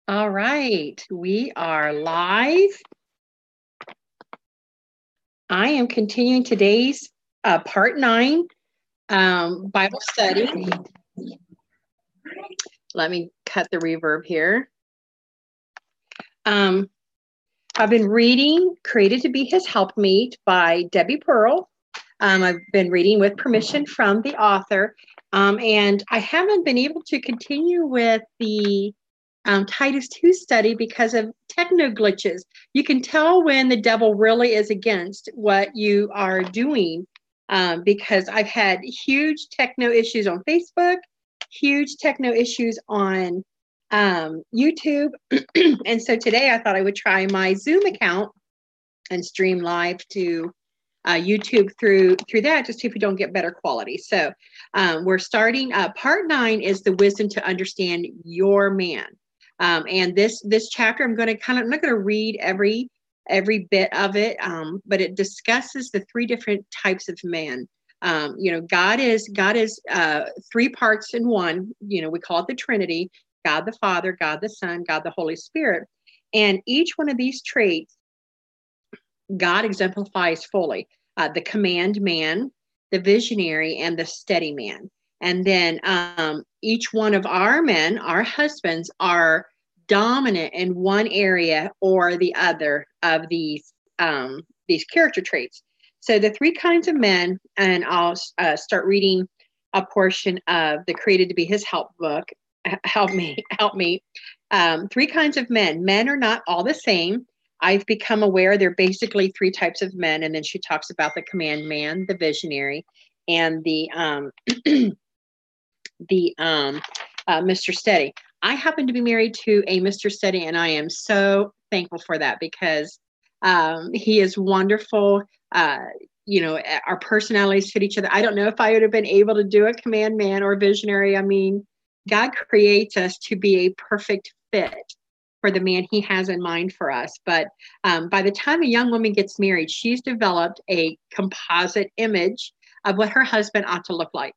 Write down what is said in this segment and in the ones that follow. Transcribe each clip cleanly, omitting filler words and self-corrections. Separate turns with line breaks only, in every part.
All right, we are live. I am continuing today's part 9 Bible study. Let me cut the reverb here. I've been reading Created to Be His Helpmeet by Debi Pearl. I've been reading with permission from the author, and I haven't been able to continue with the Titus 2 study because of techno glitches. You can tell when the devil really is against what you are doing because I've had huge techno issues on Facebook, huge techno issues on YouTube. And so today I thought I would try my Zoom account and stream live to YouTube through that to see if we don't get better quality. So we're starting. Part 9 is the wisdom to understand your man. And this chapter, I'm not going to read every bit of it, but it discusses the 3 different types of men. God is 3 parts in one. We call it the Trinity: God the Father, God the Son, God the Holy Spirit. And each one of these traits, God exemplifies fully. The command man, the visionary, and the steady man. And then each one of our men, our husbands, are dominant in one area or the other of these character traits. So the 3 kinds of men, and I'll start reading a portion of the Created to Be His Helpmeet. 3 kinds of men. Men are not all the same. I've become aware there are basically 3 types of men, and then she talks about the command man, the visionary, and the Mr. Steady. I happen to be married to a Mr. Steady, and I am so thankful for that because he is wonderful. Our personalities fit each other. I don't know if I would have been able to do a command man or visionary. I mean, God creates us to be a perfect fit for the man he has in mind for us. But by the time a young woman gets married, she's developed a composite image of what her husband ought to look like.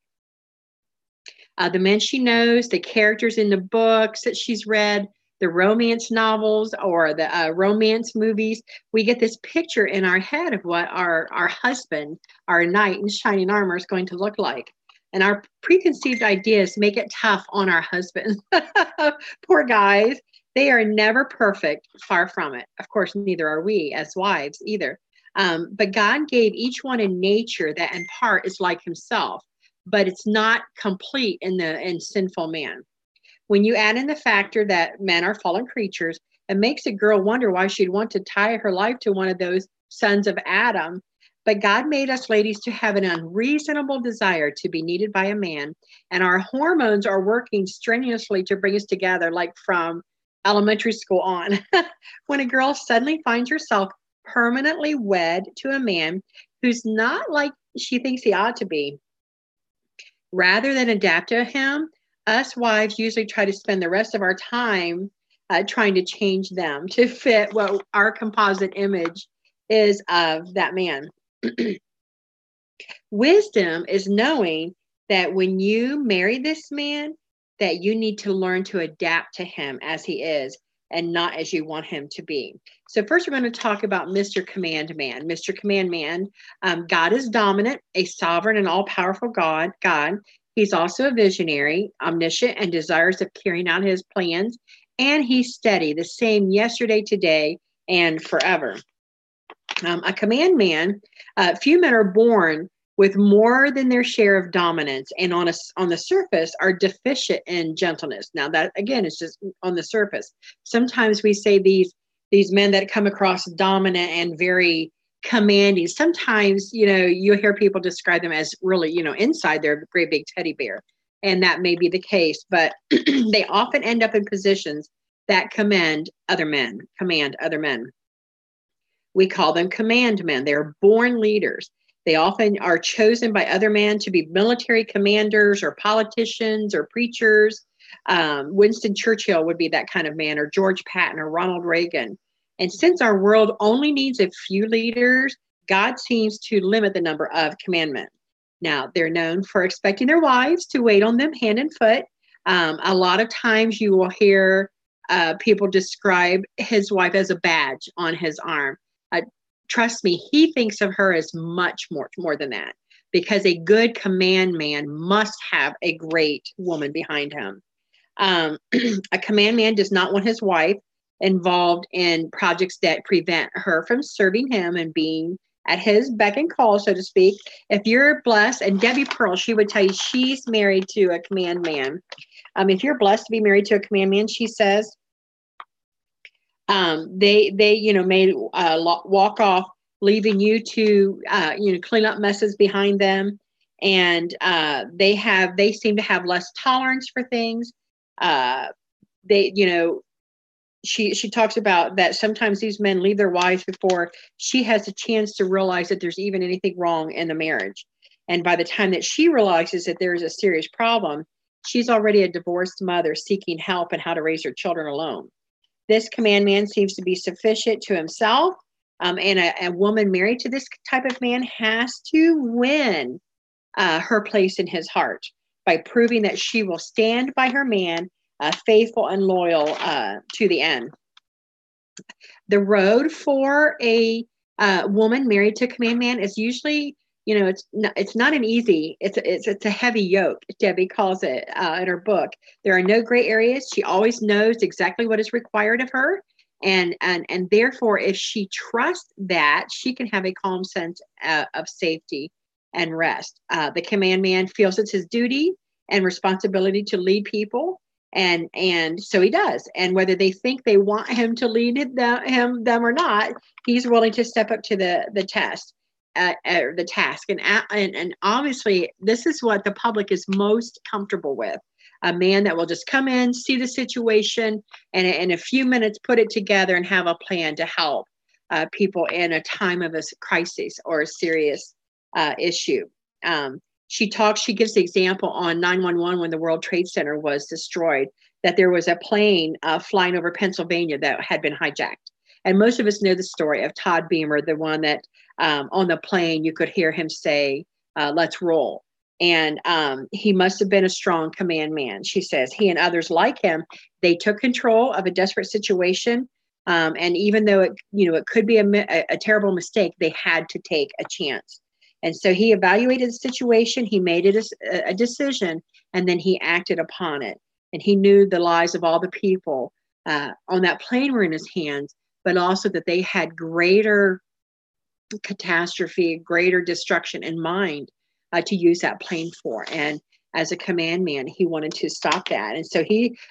The men she knows, the characters in the books that she's read, the romance novels or the romance movies, we get this picture in our head of what our husband, our knight in shining armor, is going to look like. And our preconceived ideas make it tough on our husbands. Poor guys. They are never perfect, far from it. Of course, neither are we as wives either. But God gave each one a nature that in part is like himself, but it's not complete in sinful man. When you add in the factor that men are fallen creatures, it makes a girl wonder why she'd want to tie her life to one of those sons of Adam. But God made us ladies to have an unreasonable desire to be needed by a man, and our hormones are working strenuously to bring us together, like from elementary school on. When a girl suddenly finds herself permanently wed to a man who's not like she thinks he ought to be, rather than adapt to him, us wives usually try to spend the rest of our time trying to change them to fit what our composite image is of that man. Wisdom is knowing that when you marry this man, that you need to learn to adapt to him as he is and not as you want him to be. So first, we're going to talk about Mr. Command Man. Mr. Command Man, God is dominant, a sovereign and all-powerful God. He's also a visionary, omniscient, and desirous of carrying out his plans. And he's steady, the same yesterday, today, and forever. A command man, few men are born with more than their share of dominance, and on the surface are deficient in gentleness. Now that, again, is just on the surface. Sometimes we say these men that come across dominant and very commanding, sometimes, you hear people describe them as really, inside they're a great big teddy bear. And that may be the case, but they often end up in positions that command other men. We call them command men. They're born leaders. They often are chosen by other men to be military commanders or politicians or preachers. Winston Churchill would be that kind of man, or George Patton or Ronald Reagan. And since our world only needs a few leaders, God seems to limit the number of commandment. Now, they're known for expecting their wives to wait on them hand and foot. A lot of times you will hear people describe his wife as a badge on his arm. Trust me, he thinks of her as much more than that, because a good command man must have a great woman behind him. A command man does not want his wife involved in projects that prevent her from serving him and being at his beck and call, so to speak. If you're blessed, and Debi Pearl, she would tell you she's married to a command man. If you're blessed to be married to a command man, she says, they may walk off, leaving you to clean up messes behind them, and they seem to have less tolerance for things. She talks about that sometimes these men leave their wives before she has a chance to realize that there's even anything wrong in the marriage, and by the time that she realizes that there is a serious problem, she's already a divorced mother seeking help and how to raise her children alone. This command man seems to be sufficient to himself, and a woman married to this type of man has to win her place in his heart by proving that she will stand by her man, faithful and loyal to the end. The road for a woman married to a command man is usually, it's not an easy, it's a heavy yoke. Debi calls it in her book. There are no gray areas. She always knows exactly what is required of her. And therefore, if she trusts that, she can have a calm sense of safety and rest. The command man feels it's his duty and responsibility to lead people. And so he does. And whether they think they want him to lead them or not, he's willing to step up to the task. And obviously, this is what the public is most comfortable with. A man that will just come in, see the situation, and in a few minutes put it together and have a plan to help people in a time of a crisis or a serious issue. She gives the example on 911 when the World Trade Center was destroyed, that there was a plane flying over Pennsylvania that had been hijacked. And most of us know the story of Todd Beamer, the one that on the plane, you could hear him say, let's roll. And he must have been a strong command man. She says he and others like him, they took control of a desperate situation. And even though it could be a terrible mistake, they had to take a chance. And so he evaluated the situation, he made it a decision, and then he acted upon it. And he knew the lives of all the people on that plane were in his hands, but also that they had greater catastrophe, greater destruction in mind to use that plane for. And as a command man, he wanted to stop that. And so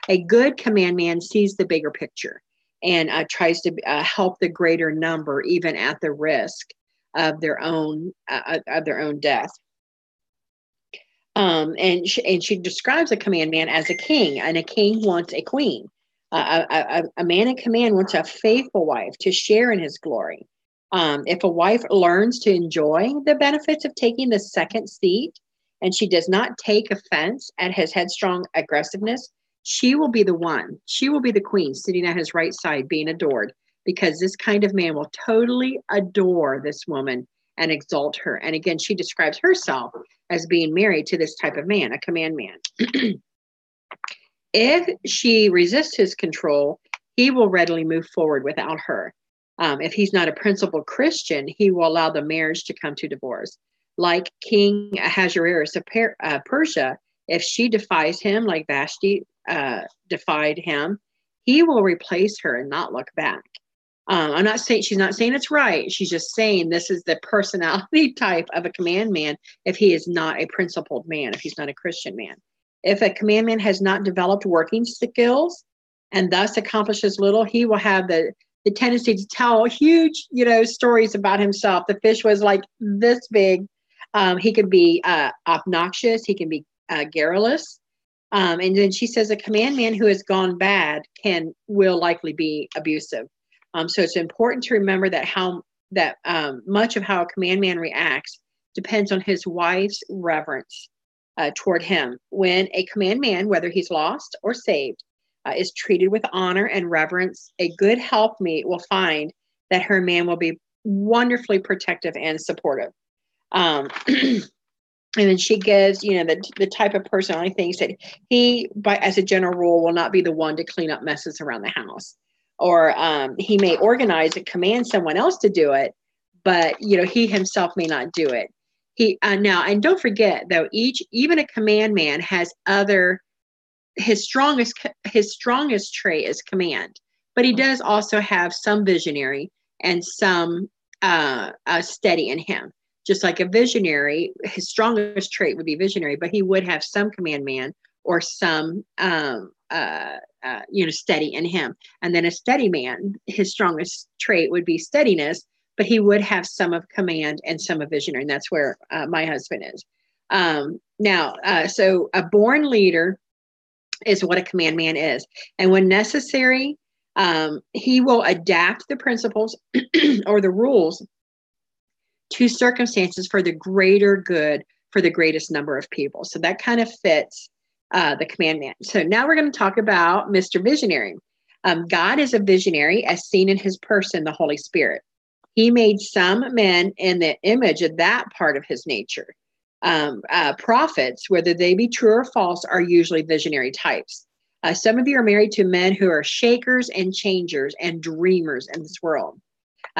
a good command man sees the bigger picture and tries to help the greater number, even at the risk of their own death. And she describes a command man as a king, and a king wants a queen. A man in command wants a faithful wife to share in his glory. If a wife learns to enjoy the benefits of taking the second seat, and she does not take offense at his headstrong aggressiveness, she will be the one. She will be the queen sitting at his right side being adored, because this kind of man will totally adore this woman and exalt her. And again, she describes herself as being married to this type of man, a command man. If she resists his control, he will readily move forward without her. If he's not a principled Christian, he will allow the marriage to come to divorce. Like King Ahasuerus of Persia, if she defies him, like Vashti defied him, he will replace her and not look back. She's not saying it's right. She's just saying this is the personality type of a command man if he is not a principled man, if he's not a Christian man. If a command man has not developed working skills and thus accomplishes little, he will have the tendency to tell huge, stories about himself. The fish was like this big. He could be obnoxious. He can be garrulous. And then she says a command man who has gone bad will likely be abusive. So it's important to remember that much of how a command man reacts depends on his wife's reverence toward him. When a command man, whether he's lost or saved, is treated with honor and reverence, a good helpmeet will find that her man will be wonderfully protective and supportive. And then she gives, the type of personality things that he, as a general rule, will not be the one to clean up messes around the house. Or he may organize and command someone else to do it, but, he himself may not do it. Now, and don't forget, though, even a command man has his strongest trait is command, but he does also have some visionary and some steady in him. Just like a visionary, his strongest trait would be visionary, but he would have some command man or some, steady in him. And then a steady man, his strongest trait would be steadiness, but he would have some of command and some of visionary. And that's where my husband is. So a born leader is what a command man is. And when necessary, he will adapt the principles or the rules to circumstances for the greater good for the greatest number of people. So that kind of fits the command man. So now we're going to talk about Mr. Visionary. God is a visionary as seen in his person, the Holy Spirit. He made some men in the image of that part of his nature. Prophets, whether they be true or false, are usually visionary types. Some of you are married to men who are shakers and changers and dreamers in this world.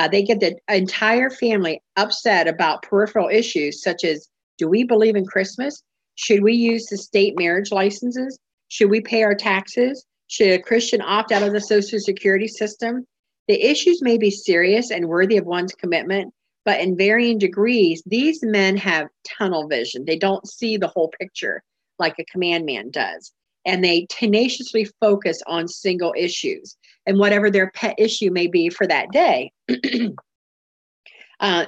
They get the entire family upset about peripheral issues such as, do we believe in Christmas? Should we use the state marriage licenses? Should we pay our taxes? Should a Christian opt out of the Social Security system? The issues may be serious and worthy of one's commitment, but in varying degrees, these men have tunnel vision. They don't see the whole picture like a command man does. And they tenaciously focus on single issues and whatever their pet issue may be for that day.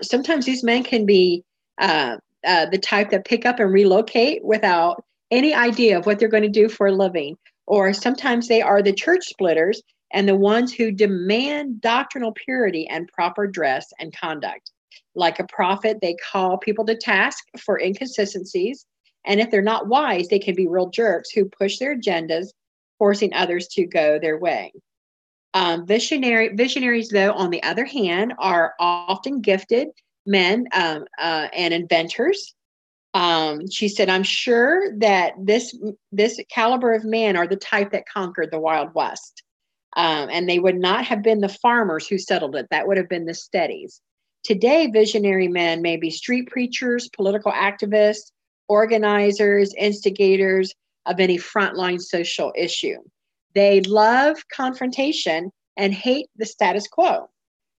Sometimes these men can be the type that pick up and relocate without any idea of what they're going to do for a living. Or sometimes they are the church splitters and the ones who demand doctrinal purity and proper dress and conduct. Like a prophet, they call people to task for inconsistencies. And if they're not wise, they can be real jerks who push their agendas, forcing others to go their way. Visionaries, though, on the other hand, are often gifted men and inventors. She said, I'm sure that this caliber of man are the type that conquered the Wild West. And they would not have been the farmers who settled it. That would have been the steadies. Today, visionary men may be street preachers, political activists, organizers, instigators of any frontline social issue. They love confrontation and hate the status quo.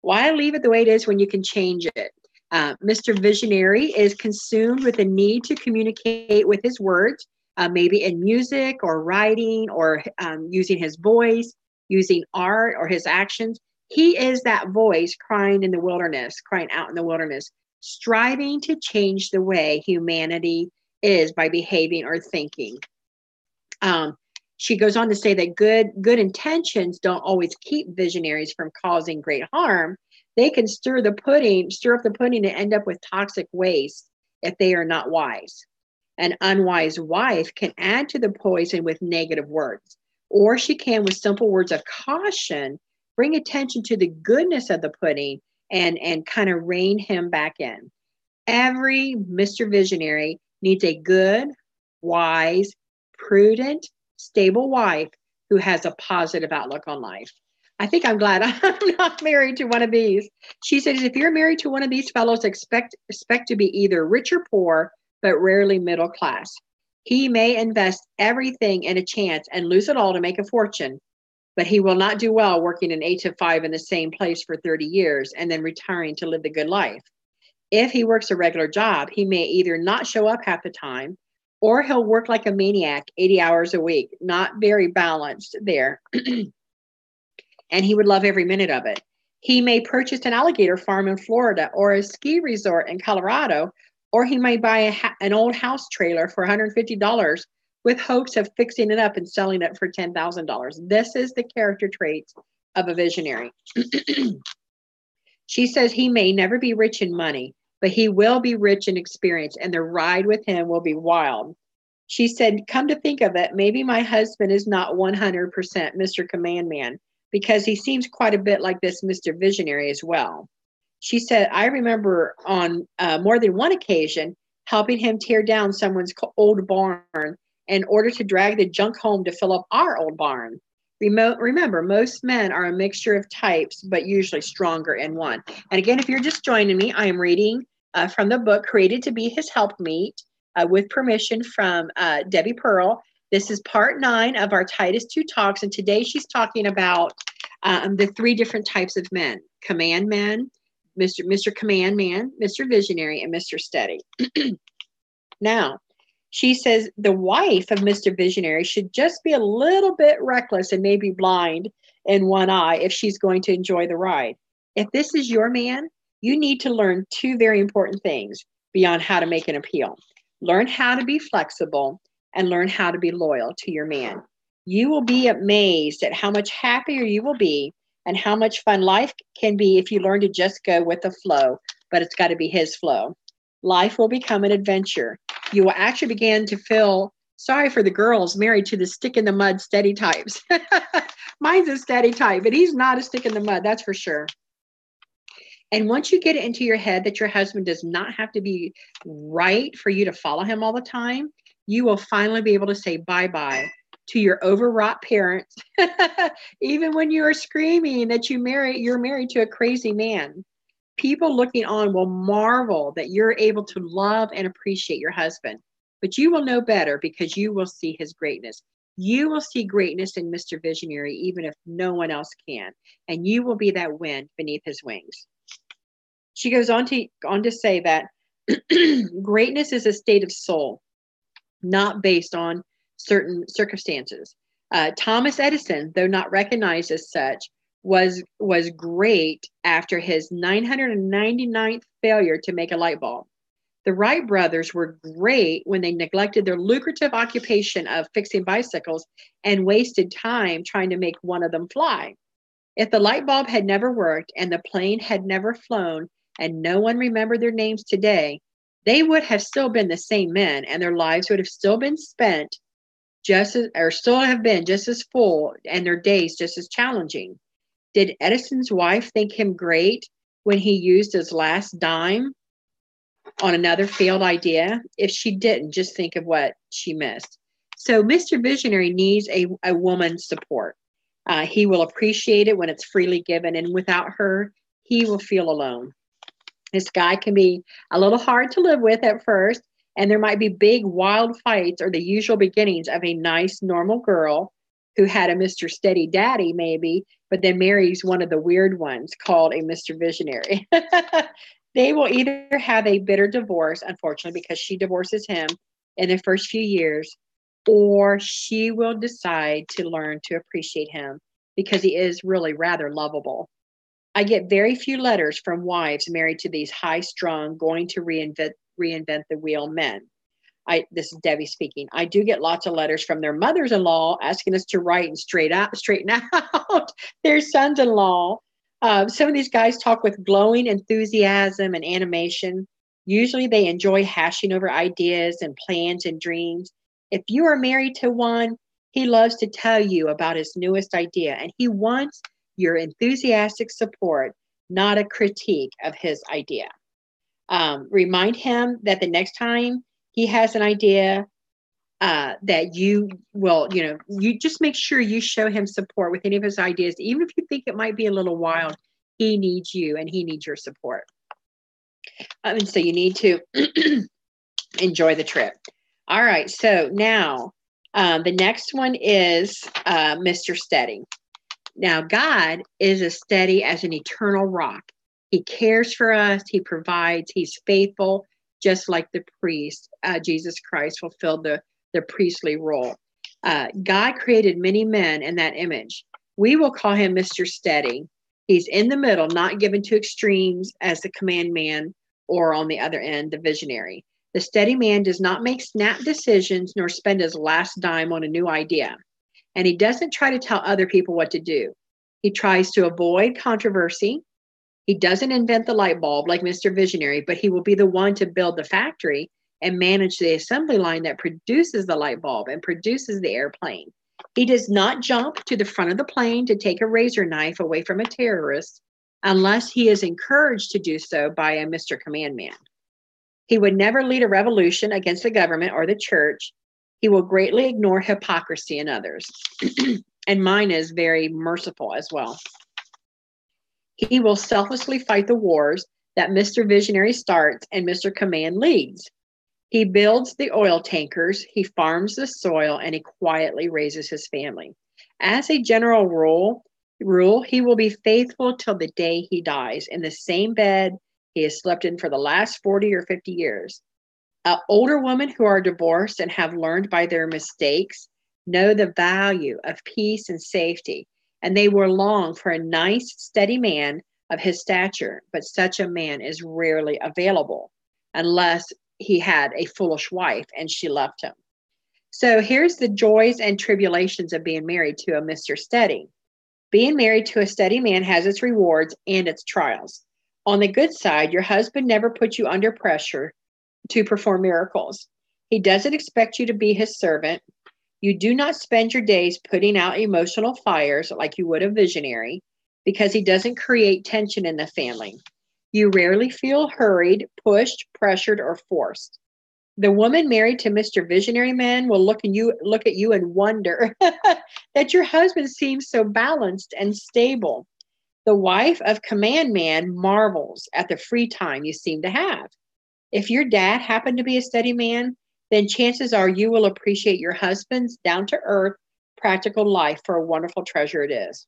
Why leave it the way it is when you can change it? Mr. Visionary is consumed with a need to communicate with his words, maybe in music or writing or using his voice, using art or his actions. He is that voice crying out in the wilderness, striving to change the way humanity is by behaving or thinking. She goes on to say that good intentions don't always keep visionaries from causing great harm. They can stir up the pudding and end up with toxic waste if they are not wise. An unwise wife can add to the poison with negative words, or she can, with simple words of caution, bring attention to the goodness of the pudding and kind of rein him back in. Every Mr. Visionary needs a good, wise, prudent, stable wife who has a positive outlook on life. I think I'm glad I'm not married to one of these. She says, if you're married to one of these fellows, expect to be either rich or poor, but rarely middle class. He may invest everything in a chance and lose it all to make a fortune, but he will not do well working an 8 to 5 in the same place for 30 years and then retiring to live the good life. If he works a regular job, he may either not show up half the time, or he'll work like a maniac 80 hours a week, not very balanced there. And he would love every minute of it. He may purchase an alligator farm in Florida or a ski resort in Colorado, or he may buy an old house trailer for $150 with hopes of fixing it up and selling it for $10,000. This is the character traits of a visionary. She says he may never be rich in money, but he will be rich in experience, and the ride with him will be wild. She said, come to think of it, maybe my husband is not 100% Mr. Command Man, because he seems quite a bit like this Mr. Visionary as well. She said, I remember on more than one occasion helping him tear down someone's old barn in order to drag the junk home to fill up our old barn. Remember, most men are a mixture of types, but usually stronger in one. And again, if you're just joining me, I am reading from the book Created to Be His Helpmeet with permission from Debi Pearl. This is part 9 of our Titus 2 talks. And today she's talking about the 3 different types of men: command men, Mr. Command Man, Mr. Visionary, and Mr. Steady. Now, she says the wife of Mr. Visionary should just be a little bit reckless and maybe blind in one eye if she's going to enjoy the ride. If this is your man, you need to learn 2 very important things beyond how to make an appeal. Learn how to be flexible and learn how to be loyal to your man. You will be amazed at how much happier you will be and how much fun life can be if you learn to just go with the flow, but it's got to be his flow. Life will become an adventure. You will actually begin to feel sorry for the girls married to the stick in the mud steady types. Mine's a steady type, but he's not a stick in the mud, that's for sure. And once you get it into your head that your husband does not have to be right for you to follow him all the time, you will finally be able to say bye-bye to your overwrought parents, even when you are screaming that you're married to a crazy man. People looking on will marvel that you're able to love and appreciate your husband, but you will know better because you will see his greatness. You will see greatness in Mr. Visionary, even if no one else can, and you will be that wind beneath his wings. She goes on to say that greatness is a state of soul, not based on certain circumstances. Thomas Edison, though not recognized as such, was great after his 999th failure to make a light bulb. The Wright brothers were great when they neglected their lucrative occupation of fixing bicycles and wasted time trying to make one of them fly. If the light bulb had never worked and the plane had never flown and no one remembered their names today, they would have still been the same men and their lives would have still been spent just as full and their days just as challenging. Did Edison's wife think him great when he used his last dime on another failed idea? If she didn't, just think of what she missed. So Mr. Visionary needs a woman's support. He will appreciate it when it's freely given, and without her, he will feel alone. This guy can be a little hard to live with at first, and there might be big, wild fights or the usual beginnings of a nice, normal girl who had a Mr. Steady daddy, maybe, but then marries one of the weird ones called a Mr. Visionary. They will either have a bitter divorce, unfortunately, because she divorces him in the first few years, or she will decide to learn to appreciate him because he is really rather lovable. I get very few letters from wives married to these high-strung, going to reinvent the wheel men. This is Debbie speaking. I do get lots of letters from their mothers-in-law asking us to write and straighten out their sons-in-law. Some of these guys talk with glowing enthusiasm and animation. Usually they enjoy hashing over ideas and plans and dreams. If you are married to one, he loves to tell you about his newest idea, and he wants your enthusiastic support, not a critique of his idea. Remind him that the next time he has an idea, that you will, you just make sure you show him support with any of his ideas. Even if you think it might be a little wild, he needs you and he needs your support. And so you need to enjoy the trip. All right. So now the next one is Mr. Steady. Now, God is as steady as an eternal rock. He cares for us. He provides. He's faithful, just like the priest. Jesus Christ fulfilled the priestly role. God created many men in that image. We will call him Mr. Steady. He's in the middle, not given to extremes as the command man, or on the other end, the visionary. The steady man does not make snap decisions nor spend his last dime on a new idea. And he doesn't try to tell other people what to do. He tries to avoid controversy. He doesn't invent the light bulb like Mr. Visionary, but he will be the one to build the factory and manage the assembly line that produces the light bulb and produces the airplane. He does not jump to the front of the plane to take a razor knife away from a terrorist unless he is encouraged to do so by a Mr. Command Man. He would never lead a revolution against the government or the church. He will greatly ignore hypocrisy in others. And mine is very merciful as well. He will selflessly fight the wars that Mr. Visionary starts and Mr. Command leads. He builds the oil tankers, he farms the soil, and he quietly raises his family. As a general rule, he will be faithful till the day he dies in the same bed he has slept in for the last 40 or 50 years. Older women who are divorced and have learned by their mistakes know the value of peace and safety, and they will long for a nice, steady man of his stature, but such a man is rarely available unless he had a foolish wife and she left him. So here's the joys and tribulations of being married to a Mr. Steady. Being married to a steady man has its rewards and its trials. On the good side, your husband never puts you under pressure to perform miracles. He doesn't expect you to be his servant. You do not spend your days putting out emotional fires like you would a visionary, because he doesn't create tension in the family. You rarely feel hurried, pushed, pressured, or forced. The woman married to Mr. Visionary Man will look at you and wonder that your husband seems so balanced and stable. The wife of Command Man marvels at the free time you seem to have. If your dad happened to be a steady man, then chances are you will appreciate your husband's down-to-earth, practical life for a wonderful treasure it is.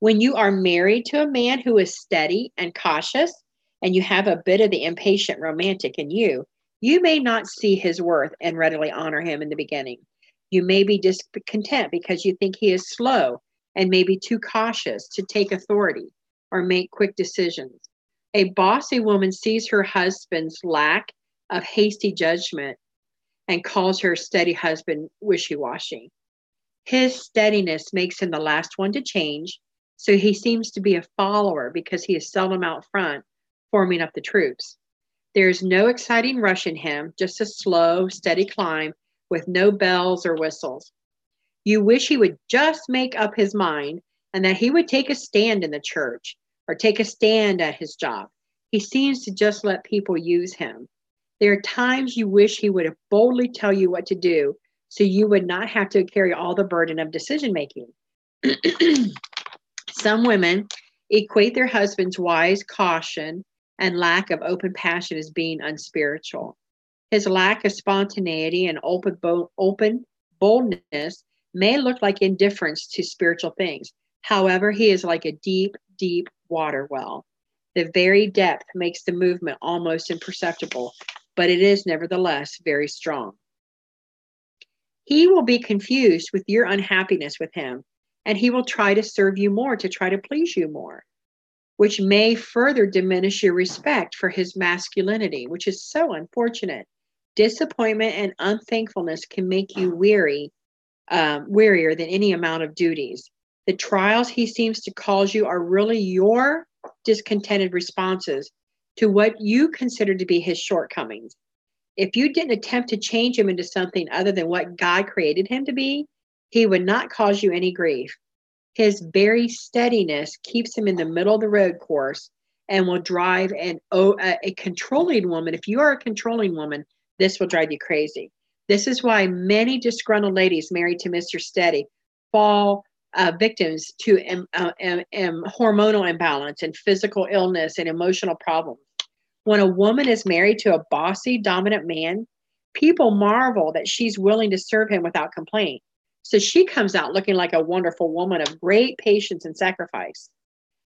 When you are married to a man who is steady and cautious, and you have a bit of the impatient romantic in you, you may not see his worth and readily honor him in the beginning. You may be discontent because you think he is slow and maybe too cautious to take authority or make quick decisions. A bossy woman sees her husband's lack of hasty judgment and calls her steady husband wishy-washy. His steadiness makes him the last one to change, so he seems to be a follower because he is seldom out front forming up the troops. There's no exciting rush in him, just a slow, steady climb with no bells or whistles. You wish he would just make up his mind and that he would take a stand in the church or take a stand at his job. He seems to just let people use him. There are times you wish he would boldly tell you what to do so you would not have to carry all the burden of decision making. Some women equate their husband's wise caution and lack of open passion as being unspiritual. His lack of spontaneity and open boldness may look like indifference to spiritual things. However, he is like a deep, deep water well. The very depth makes the movement almost imperceptible, but it is nevertheless very strong. He will be confused with your unhappiness with him, and he will try to serve you more to try to please you more, which may further diminish your respect for his masculinity, which is so unfortunate. Disappointment and unthankfulness can make you wearier than any amount of duties. The trials he seems to cause you are really your discontented responses to what you consider to be his shortcomings. If you didn't attempt to change him into something other than what God created him to be, he would not cause you any grief. His very steadiness keeps him in the middle of the road course and will drive a controlling woman. If you are a controlling woman, this will drive you crazy. This is why many disgruntled ladies married to Mr. Steady fall victims to hormonal imbalance and physical illness and emotional problems. When a woman is married to a bossy, dominant man, people marvel that she's willing to serve him without complaint. So she comes out looking like a wonderful woman of great patience and sacrifice.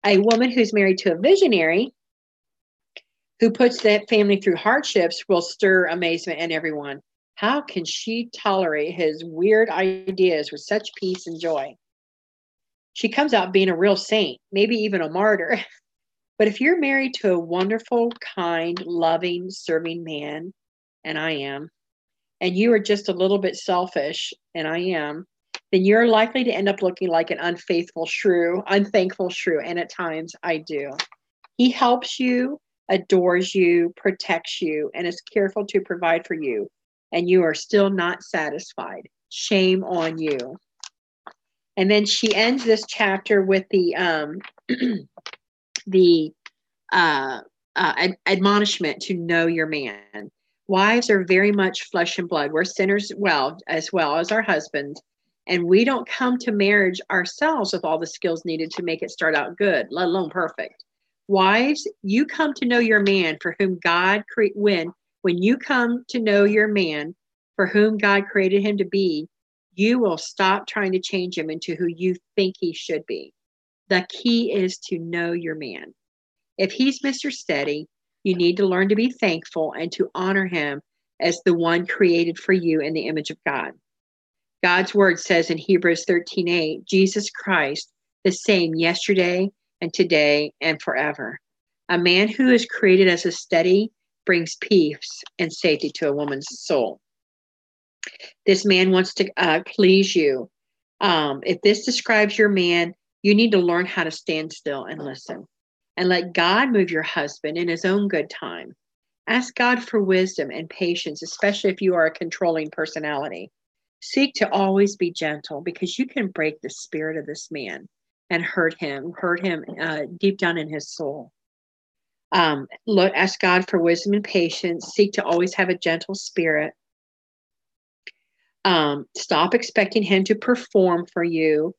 A woman who's married to a visionary who puts that family through hardships will stir amazement in everyone. How can she tolerate his weird ideas with such peace and joy? She comes out being a real saint, maybe even a martyr. But if you're married to a wonderful, kind, loving, serving man, and I am, and you are just a little bit selfish, and I am, then you're likely to end up looking like an unthankful shrew, and at times I do. He helps you, adores you, protects you, and is careful to provide for you, and you are still not satisfied. Shame on you. And then she ends this chapter with the admonishment to know your man. Wives are very much flesh and blood. We're sinners as well as our husbands. And we don't come to marriage ourselves with all the skills needed to make it start out good, let alone perfect. Wives, you come to know your man for whom God created. When you come to know your man for whom God created him to be, you will stop trying to change him into who you think he should be. The key is to know your man. If he's Mr. Steady, you need to learn to be thankful and to honor him as the one created for you in the image of God. God's word says in Hebrews 13:8, Jesus Christ, the same yesterday and today and forever. A man who is created as a steady brings peace and safety to a woman's soul. This man wants to please you. If this describes your man, you need to learn how to stand still and listen. And let God move your husband in his own good time. Ask God for wisdom and patience, especially if you are a controlling personality. Seek to always be gentle, because you can break the spirit of this man and hurt him deep down in his soul. Ask God for wisdom and patience. Seek to always have a gentle spirit. Stop expecting him to perform for you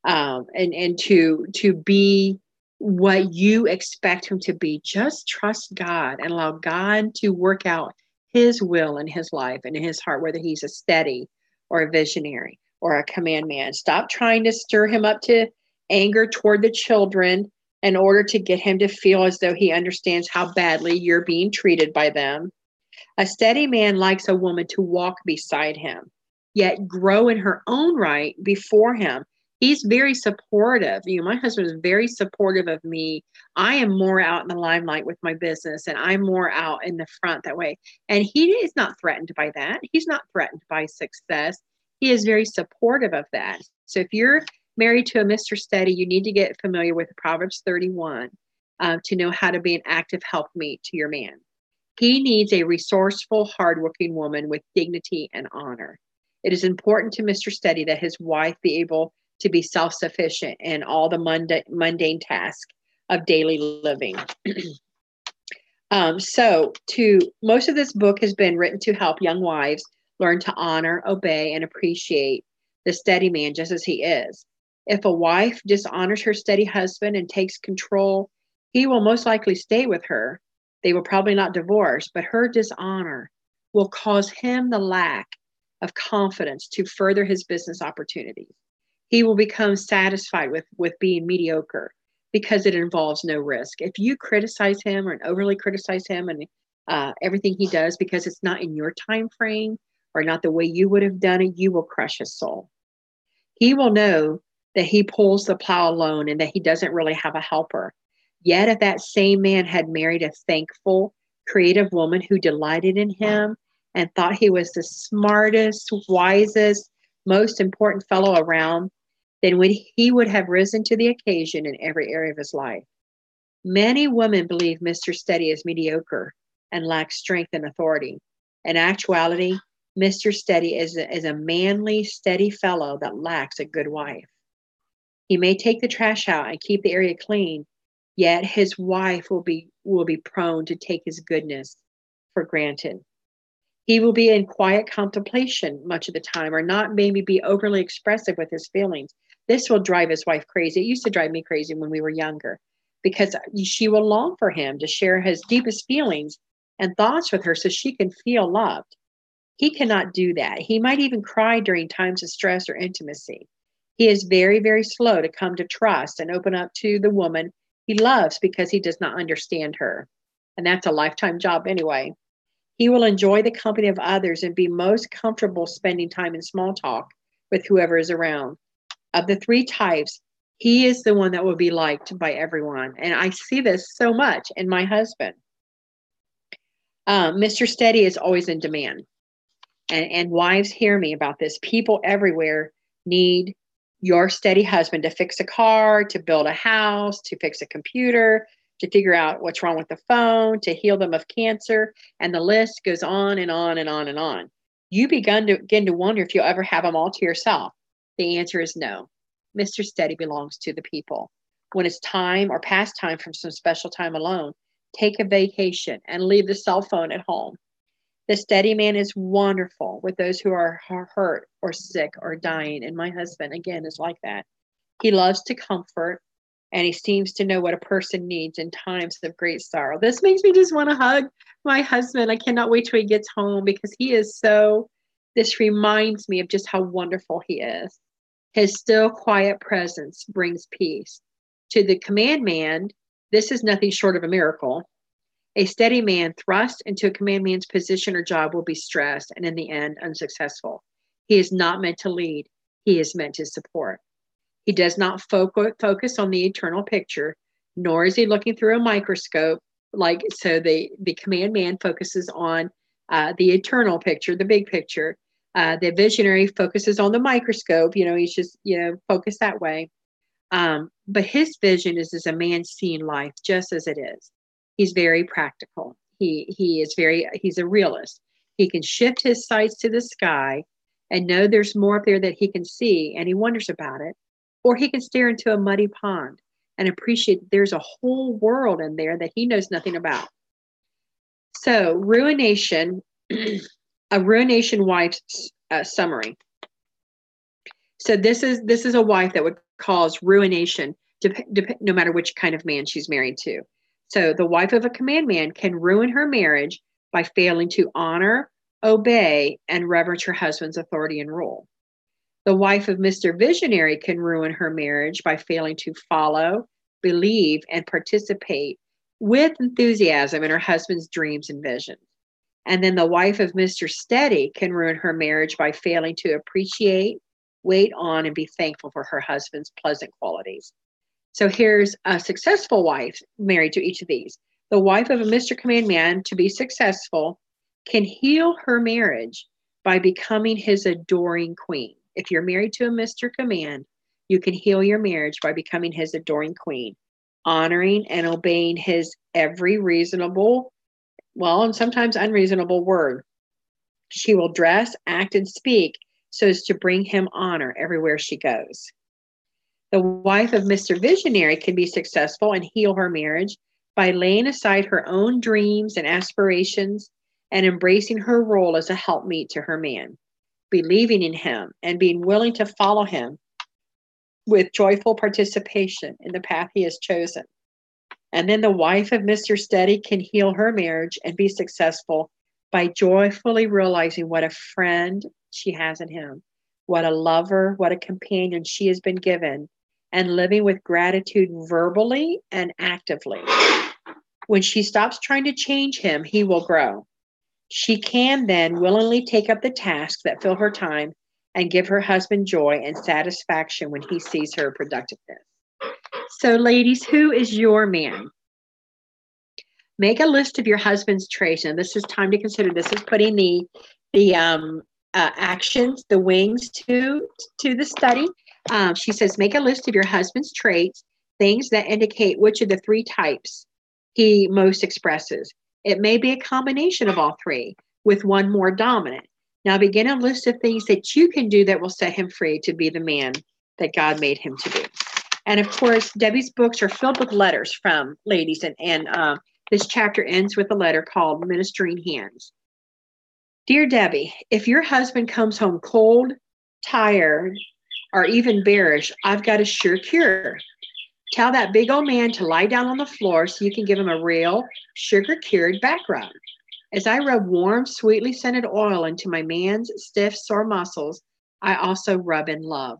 and to be what you expect him to be. Just trust God and allow God to work out his will in his life and in his heart, whether he's a steady or a visionary or a command man. Stop trying to stir him up to anger toward the children in order to get him to feel as though he understands how badly you're being treated by them. A steady man likes a woman to walk beside him, yet grow in her own right before him. He's very supportive. My husband is very supportive of me. I am more out in the limelight with my business, and I'm more out in the front that way. And he is not threatened by that. He's not threatened by success. He is very supportive of that. So if you're married to a Mr. Steady, you need to get familiar with Proverbs 31 to know how to be an active helpmeet to your man. He needs a resourceful, hardworking woman with dignity and honor. It is important to Mr. Steady that his wife be able to be self-sufficient in all the mundane tasks of daily living. Most of this book has been written to help young wives learn to honor, obey, and appreciate the steady man just as he is. If a wife dishonors her steady husband and takes control, he will most likely stay with her. They will probably not divorce, but her dishonor will cause him the lack of confidence to further his business opportunities. He will become satisfied with being mediocre because it involves no risk. If you criticize him or overly criticize him and everything he does because it's not in your time frame or not the way you would have done it, you will crush his soul. He will know that he pulls the plow alone and that he doesn't really have a helper. Yet if that same man had married a thankful, creative woman who delighted in him and thought he was the smartest, wisest, most important fellow around, then he would have risen to the occasion in every area of his life. Many women believe Mr. Steady is mediocre and lacks strength and authority. In actuality, Mr. Steady is a manly, steady fellow that lacks a good wife. He may take the trash out and keep the area clean, yet his wife will be prone to take his goodness for granted. He will be in quiet contemplation much of the time, or not maybe be overly expressive with his feelings. This will drive his wife crazy. It used to drive me crazy when we were younger, because she will long for him to share his deepest feelings and thoughts with her so she can feel loved. He cannot do that. He might even cry during times of stress or intimacy. He is very, very slow to come to trust and open up to the woman he loves because he does not understand her. And that's a lifetime job anyway. He will enjoy the company of others and be most comfortable spending time in small talk with whoever is around. Of the three types, he is the one that will be liked by everyone. And I see this so much in my husband. Mr. Steady is always in demand. And wives, hear me about this. People everywhere need your steady husband to fix a car, to build a house, to fix a computer, to figure out what's wrong with the phone, to heal them of cancer. And the list goes on and on and on and on. You begin to wonder if you'll ever have them all to yourself. The answer is no. Mr. Steady belongs to the people. When it's time or past time for some special time alone, take a vacation, and leave the cell phone at home. The steady man is wonderful with those who are hurt or sick or dying. And my husband, again, is like that. He loves to comfort, and he seems to know what a person needs in times of great sorrow. This makes me just want to hug my husband. I cannot wait till he gets home, because he is so, this reminds me of just how wonderful he is. His still, quiet presence brings peace. To the command man, this is nothing short of a miracle. A steady man thrust into a command man's position or job will be stressed and in the end unsuccessful. He is not meant to lead. He is meant to support. He does not focus on the eternal picture, nor is he looking through a microscope. The command man focuses on the eternal picture, the big picture. The visionary focuses on the microscope. He's just, focused that way. But his vision is as a man seeing life just as it is. He's very practical. He's a realist. He can shift his sights to the sky and know there's more up there that he can see, and he wonders about it. Or he can stare into a muddy pond and appreciate that there's a whole world in there that he knows nothing about. So, ruination, a ruination wife's summary. So this is a wife that would cause ruination, no matter which kind of man she's married to. So the wife of a command man can ruin her marriage by failing to honor, obey, and reverence her husband's authority and rule. The wife of Mr. Visionary can ruin her marriage by failing to follow, believe, and participate with enthusiasm in her husband's dreams and visions. And then the wife of Mr. Steady can ruin her marriage by failing to appreciate, wait on, and be thankful for her husband's pleasant qualities. So here's a successful wife married to each of these. The wife of a Mr. Command Man, to be successful, can heal her marriage by becoming his adoring queen. If you're married to a Mr. Command, you can heal your marriage by becoming his adoring queen, honoring and obeying his every reasonable, and sometimes unreasonable word. She will dress, act, and speak so as to bring him honor everywhere she goes. The wife of Mr. Visionary can be successful and heal her marriage by laying aside her own dreams and aspirations and embracing her role as a helpmeet to her man, believing in him and being willing to follow him with joyful participation in the path he has chosen. And then the wife of Mr. Steady can heal her marriage and be successful by joyfully realizing what a friend she has in him, what a lover, what a companion she has been given, and living with gratitude verbally and actively. When she stops trying to change him, he will grow. She can then willingly take up the tasks that fill her time and give her husband joy and satisfaction when he sees her productiveness. So, ladies, who is your man? Make a list of your husband's traits. And this is time to consider. This is putting the actions, the wings to the study. She says, make a list of your husband's traits, things that indicate which of the three types he most expresses. It may be a combination of all three, with one more dominant. Now begin a list of things that you can do that will set him free to be the man that God made him to be. And of course, Debbie's books are filled with letters from ladies, and this chapter ends with a letter called Ministering Hands. Dear Debbie, if your husband comes home cold, tired, or even bearish, I've got a sure cure. Tell that big old man to lie down on the floor so you can give him a real sugar-cured back rub. As I rub warm, sweetly scented oil into my man's stiff, sore muscles, I also rub in love.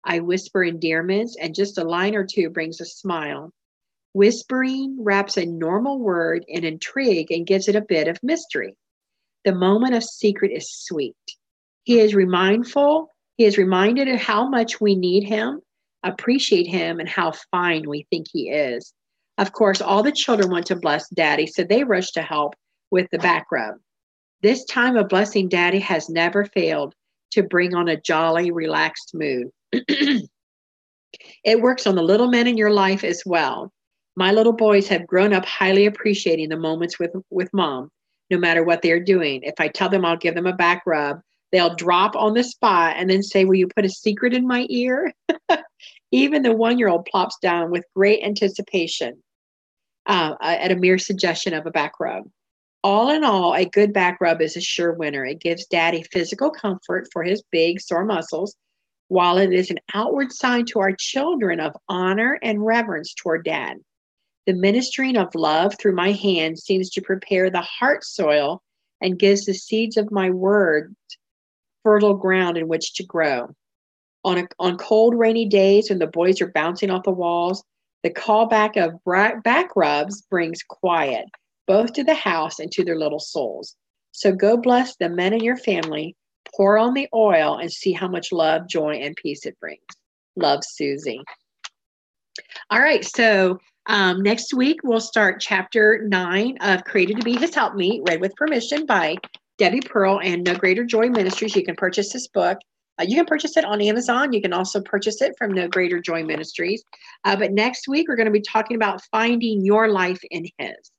I whisper endearments, and just a line or two brings a smile. Whispering wraps a normal word in intrigue and gives it a bit of mystery. The moment of secret is sweet. He is reminded of how much we need him, appreciate him, and how fine we think he is. Of course, all the children want to bless Daddy, so they rush to help with the back rub. This time of blessing Daddy has never failed to bring on a jolly, relaxed mood. It works on the little men in your life as well. My little boys have grown up highly appreciating the moments with Mom, no matter what they're doing. If I tell them I'll give them a back rub, they'll drop on the spot and then say, will you put a secret in my ear? Even the 1-year-old plops down with great anticipation. at a mere suggestion of a back rub. All in all, a good back rub is a sure winner. It gives daddy physical comfort for his big, sore muscles, while it is an outward sign to our children of honor and reverence toward dad. The ministering of love through my hand seems to prepare the heart soil and gives the seeds of my words fertile ground in which to grow. On cold, rainy days when the boys are bouncing off the walls, the callback of back rubs brings quiet, both to the house and to their little souls. So go bless the men in your family, pour on the oil, and see how much love, joy, and peace it brings. Love, Susie. All right, so next week we'll start chapter 9 of Created to Be His Helpmeet, read with permission by Debi Pearl and No Greater Joy Ministries. You can purchase this book. You can purchase it on Amazon. You can also purchase it from No Greater Joy Ministries. But next week, we're going to be talking about finding your life in His.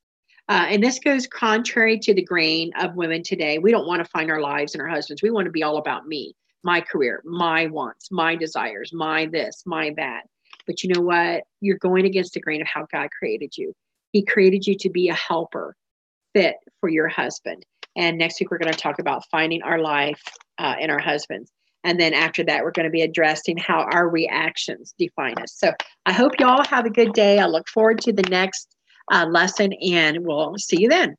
And this goes contrary to the grain of women today. We don't want to find our lives in our husbands. We want to be all about me, my career, my wants, my desires, my this, my that. But you know what? You're going against the grain of how God created you. He created you to be a helper fit for your husband. And next week, we're going to talk about finding our life in our husbands. And then after that, we're going to be addressing how our reactions define us. So I hope you all have a good day. I look forward to the next lesson, and we'll see you then.